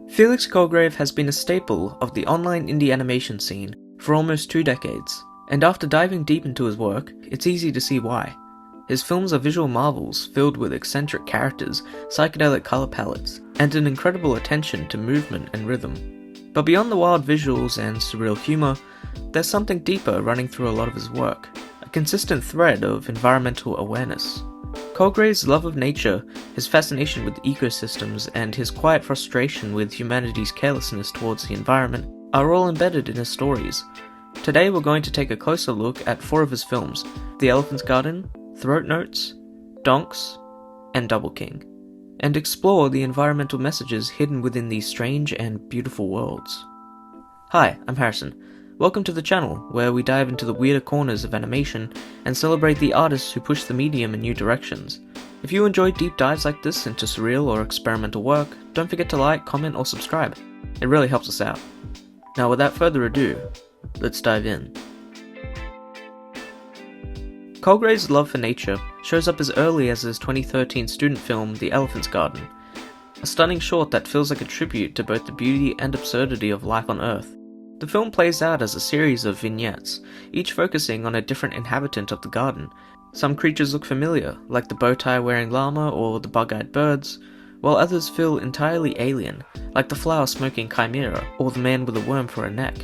Felix Colgrave has been a staple of the online indie animation scene for almost 2 decades, and after diving deep into his work, it's easy to see why. His films are visual marvels filled with eccentric characters, psychedelic color palettes, and an incredible attention to movement and rhythm. But beyond the wild visuals and surreal humor, there's something deeper running through a lot of his work, a consistent thread of environmental awareness. Colgrave's love of nature, his fascination with ecosystems, and his quiet frustration with humanity's carelessness towards the environment are all embedded in his stories. Today we're going to take a closer look at 4 of his films: The Elephant's Garden, Throat Notes, Donks, and Double King, and explore the environmental messages hidden within these strange and beautiful worlds. Hi, I'm Harrison. Welcome to the channel, where we dive into the weirder corners of animation and celebrate the artists who push the medium in new directions. If you enjoy deep dives like this into surreal or experimental work, don't forget to like, comment, or subscribe. It really helps us out. Now without further ado, let's dive in. Colgrave's love for nature shows up as early as his 2013 student film The Elephant's Garden, a stunning short that feels like a tribute to both the beauty and absurdity of life on Earth. The film plays out as a series of vignettes, each focusing on a different inhabitant of the garden. Some creatures look familiar, like the bow-tie-wearing llama or the bug-eyed birds, while others feel entirely alien, like the flower-smoking chimera or the man with a worm for a neck.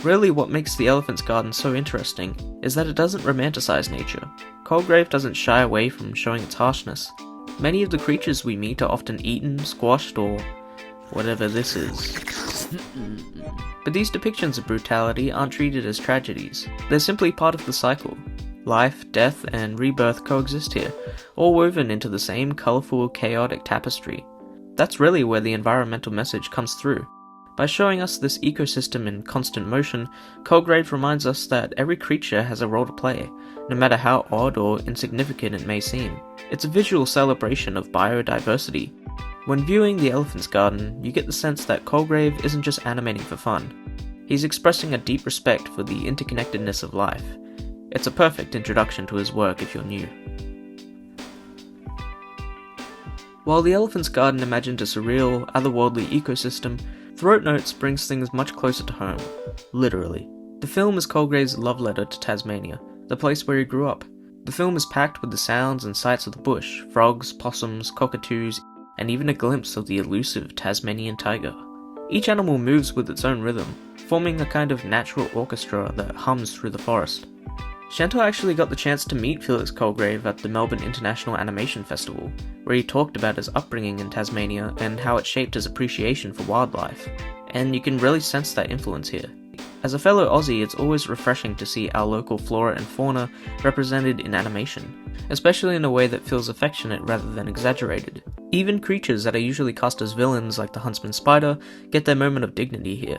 Really, what makes The Elephant's Garden so interesting is that it doesn't romanticize nature. Colgrave doesn't shy away from showing its harshness. Many of the creatures we meet are often eaten, squashed, or whatever this is. But these depictions of brutality aren't treated as tragedies. They're simply part of the cycle. Life, death, and rebirth coexist here, all woven into the same colourful, chaotic tapestry. That's really where the environmental message comes through. By showing us this ecosystem in constant motion, Colgrave reminds us that every creature has a role to play, no matter how odd or insignificant it may seem. It's a visual celebration of biodiversity. When viewing The Elephant's Garden, you get the sense that Colgrave isn't just animating for fun. He's expressing a deep respect for the interconnectedness of life. It's a perfect introduction to his work if you're new. While The Elephant's Garden imagined a surreal, otherworldly ecosystem, Throat Notes brings things much closer to home. Literally. The film is Colgrave's love letter to Tasmania, the place where he grew up. The film is packed with the sounds and sights of the bush: frogs, possums, cockatoos, and even a glimpse of the elusive Tasmanian tiger. Each animal moves with its own rhythm, forming a kind of natural orchestra that hums through the forest. Chantal actually got the chance to meet Felix Colgrave at the Melbourne International Animation Festival, where he talked about his upbringing in Tasmania and how it shaped his appreciation for wildlife. And you can really sense that influence here. As a fellow Aussie, it's always refreshing to see our local flora and fauna represented in animation, especially in a way that feels affectionate rather than exaggerated. Even creatures that are usually cast as villains, like the huntsman spider, get their moment of dignity here.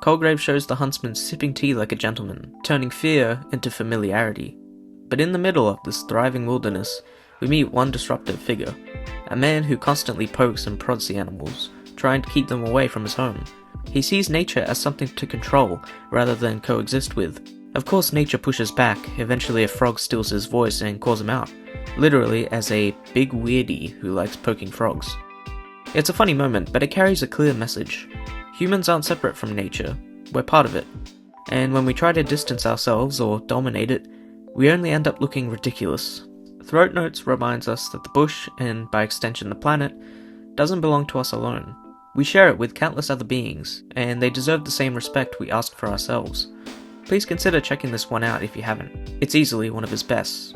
Colgrave shows the huntsman sipping tea like a gentleman, turning fear into familiarity. But in the middle of this thriving wilderness, we meet one disruptive figure, a man who constantly pokes and prods the animals, trying to keep them away from his home. He sees nature as something to control, rather than coexist with. Of course nature pushes back. Eventually a frog steals his voice and calls him out, literally as a big weirdie who likes poking frogs. It's a funny moment, but it carries a clear message. Humans aren't separate from nature, we're part of it. And when we try to distance ourselves or dominate it, we only end up looking ridiculous. Throat Notes reminds us that the bush, and by extension the planet, doesn't belong to us alone. We share it with countless other beings, and they deserve the same respect we ask for ourselves. Please consider checking this one out if you haven't. It's easily one of his best.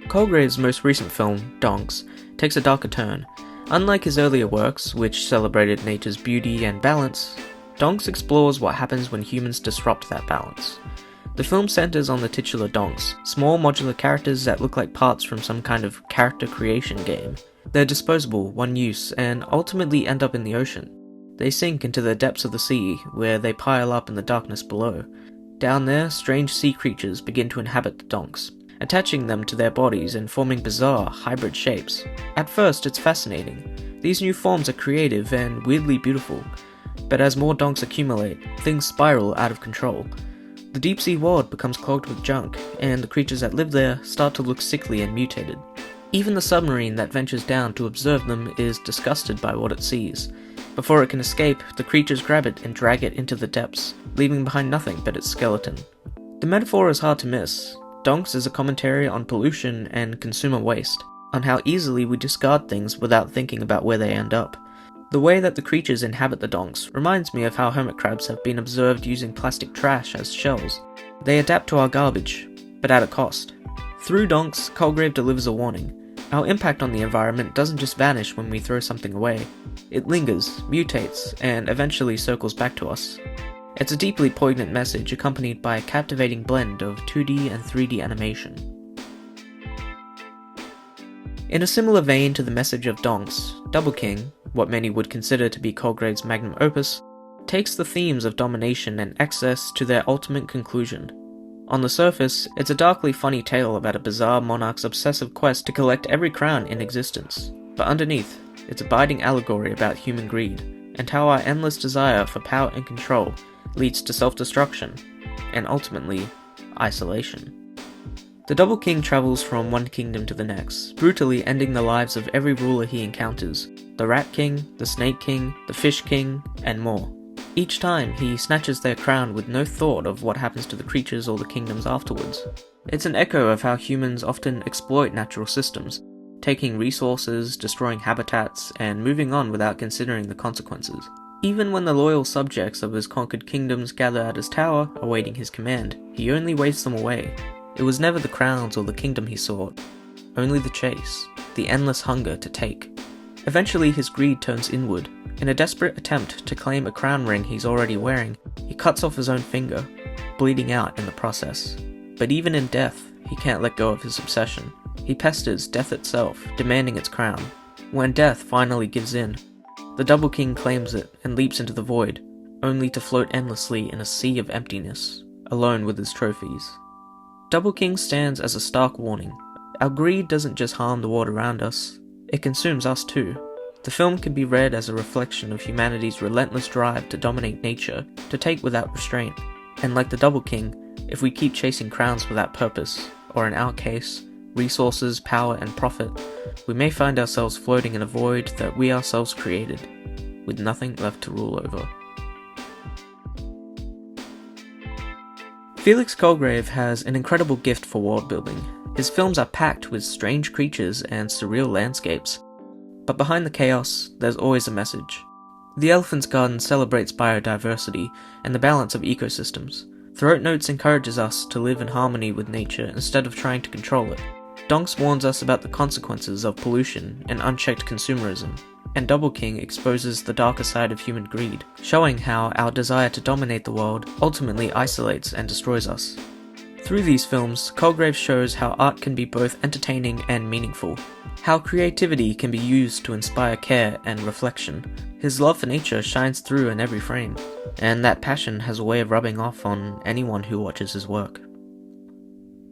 Colgrave's most recent film, Donks, takes a darker turn. Unlike his earlier works, which celebrated nature's beauty and balance, Donks explores what happens when humans disrupt that balance. The film centers on the titular Donks, small modular characters that look like parts from some kind of character creation game. They're disposable, one use, and ultimately end up in the ocean. They sink into the depths of the sea, where they pile up in the darkness below. Down there, strange sea creatures begin to inhabit the Donks, attaching them to their bodies and forming bizarre, hybrid shapes. At first, it's fascinating. These new forms are creative and weirdly beautiful, but as more Donks accumulate, things spiral out of control. The deep-sea world becomes clogged with junk, and the creatures that live there start to look sickly and mutated. Even the submarine that ventures down to observe them is disgusted by what it sees. Before it can escape, the creatures grab it and drag it into the depths, leaving behind nothing but its skeleton. The metaphor is hard to miss. Donks is a commentary on pollution and consumer waste, on how easily we discard things without thinking about where they end up. The way that the creatures inhabit the donks reminds me of how hermit crabs have been observed using plastic trash as shells. They adapt to our garbage, but at a cost. Through Donks, Colgrave delivers a warning. Our impact on the environment doesn't just vanish when we throw something away. It lingers, mutates, and eventually circles back to us. It's a deeply poignant message accompanied by a captivating blend of 2D and 3D animation. In a similar vein to the message of Donks, Double King, what many would consider to be Colgrave's magnum opus, takes the themes of domination and excess to their ultimate conclusion. On the surface, it's a darkly funny tale about a bizarre monarch's obsessive quest to collect every crown in existence, but underneath, it's a biting allegory about human greed, and how our endless desire for power and control leads to self-destruction, and ultimately, isolation. The Double King travels from one kingdom to the next, brutally ending the lives of every ruler he encounters, the Rat King, the Snake King, the Fish King, and more. Each time, he snatches their crown with no thought of what happens to the creatures or the kingdoms afterwards. It's an echo of how humans often exploit natural systems, taking resources, destroying habitats, and moving on without considering the consequences. Even when the loyal subjects of his conquered kingdoms gather at his tower, awaiting his command, he only wastes them away. It was never the crowns or the kingdom he sought, only the chase, the endless hunger to take. Eventually his greed turns inward. In a desperate attempt to claim a crown ring he's already wearing, he cuts off his own finger, bleeding out in the process. But even in death, he can't let go of his obsession. He pesters death itself, demanding its crown. When death finally gives in, the Double King claims it and leaps into the void, only to float endlessly in a sea of emptiness, alone with his trophies. Double King stands as a stark warning. Our greed doesn't just harm the world around us, it consumes us too. The film can be read as a reflection of humanity's relentless drive to dominate nature, to take without restraint. And like the Double King, if we keep chasing crowns without purpose, or in our case, resources, power, and profit, we may find ourselves floating in a void that we ourselves created, with nothing left to rule over. Felix Colgrave has an incredible gift for world building. His films are packed with strange creatures and surreal landscapes. But behind the chaos, there's always a message. The Elephant's Garden celebrates biodiversity and the balance of ecosystems. Throat Notes encourages us to live in harmony with nature instead of trying to control it. Donks warns us about the consequences of pollution and unchecked consumerism. And Double King exposes the darker side of human greed, showing how our desire to dominate the world ultimately isolates and destroys us. Through these films, Colgrave shows how art can be both entertaining and meaningful, how creativity can be used to inspire care and reflection. His love for nature shines through in every frame, and that passion has a way of rubbing off on anyone who watches his work.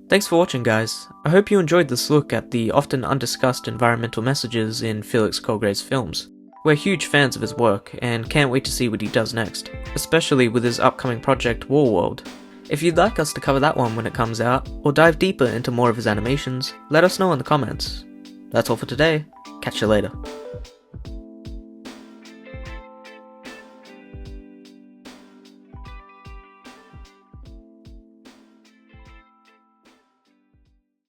Thanks for watching, guys. I hope you enjoyed this look at the often undiscussed environmental messages in Felix Colgrave's films. We're huge fans of his work, and can't wait to see what he does next, especially with his upcoming project Warworld. If you'd like us to cover that one when it comes out, or dive deeper into more of his animations, let us know in the comments. That's all for today. Catch you later.